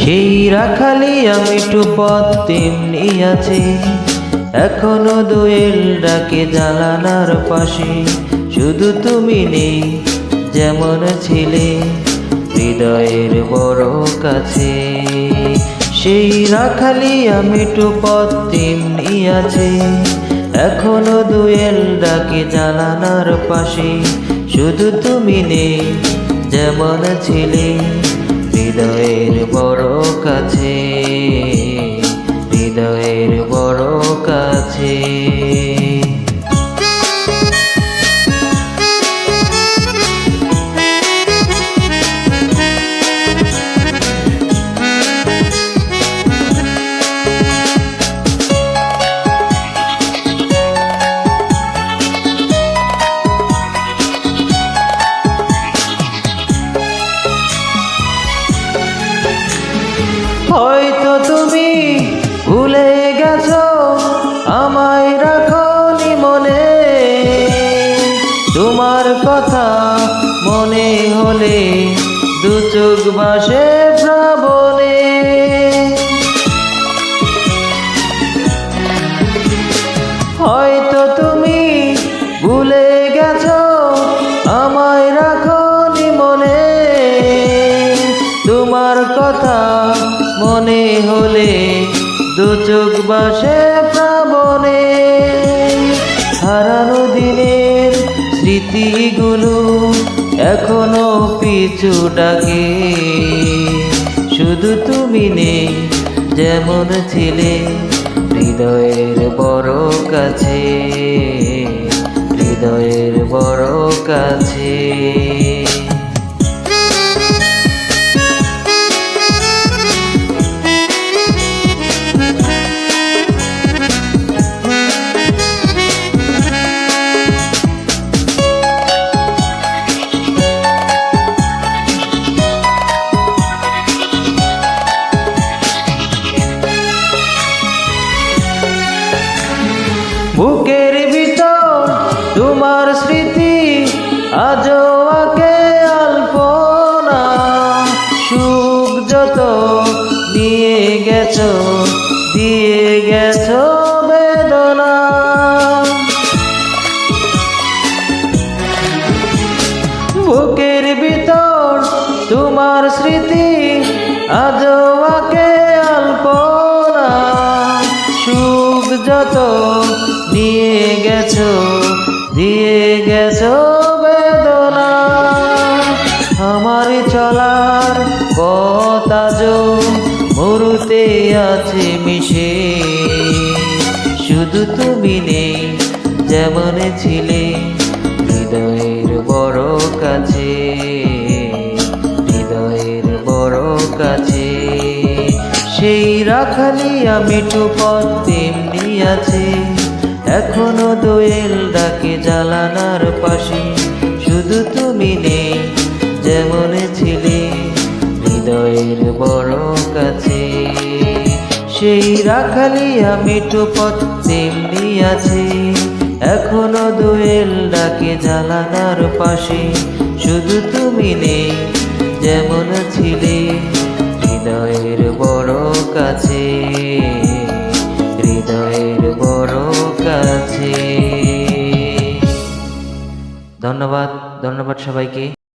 সেই রাখালি আমি পথ তেমনি আছি, এখনো দোয়েল ডাকে জানালার পাশে। শুধু তুমি নেই যেমন ছিলে হৃদয়ের বড় কাছে। সেই রাখালি আমি পথ তেমনি আছে, এখনো দোয়েল ডাকে জানালার পাশে। শুধু তুমি নেই যেমন ছিলে হৃদয়ের বড় কাছে, হৃদয়ের বড় কাছে। হয়তো তুমি ভুলে গেছো আমায় রাখনি মনে, তোমার কথা মনে হলে দু চোখ ভাসে প্লাবনে। হয়তো তুমি ভুলে গেছো আমায় রাখনি মনে, তোমার কথা মনে হলে দু চোখ ভাসে প্লাবনে। হারানো দিনের স্মৃতিগুলো এখনো পিছু ডাকে। শুধু তুমি নেই যেমন ছিলে হৃদয়ের বড় কাছে, হৃদয়ের বড় কাছে। বুকের ভিতর তোমার স্মৃতি আজও আঁকে আলপনা। সুখ যত নিয়ে গেছো দিয়ে গেছো বেদনা। বুকের ভিতর তোমার স্মৃতি আজও আঁকে আলপনা। সুখ যত নিয়ে গেছো দিয়ে গেছো বেদনা। আমার চলার পথ আজও মরুতে আছে মিশে। শুধু তুমি নেই যেমন ছিলে হৃদয়ের বড় কাছে, হৃদয়ের বড় কাছে। সেই রাখালি আমি পথ তেমনি আছে, এখনো দোয়েল ডাকে জানালার পাশে। শুধু তুমি নেই যেমন ছিলে হৃদয়ের বড় কাছে। সেই রাখালি আমি পথ তেমনি আছে, এখনো দোয়েল ডাকে জানালার পাশে। শুধু তুমি নেই যেমন ছিলে হৃদয়ের বড় কাছে, হৃদয়ের বড় কাছে। ধন্যবাদ, ধন্যবাদ সবাইকে।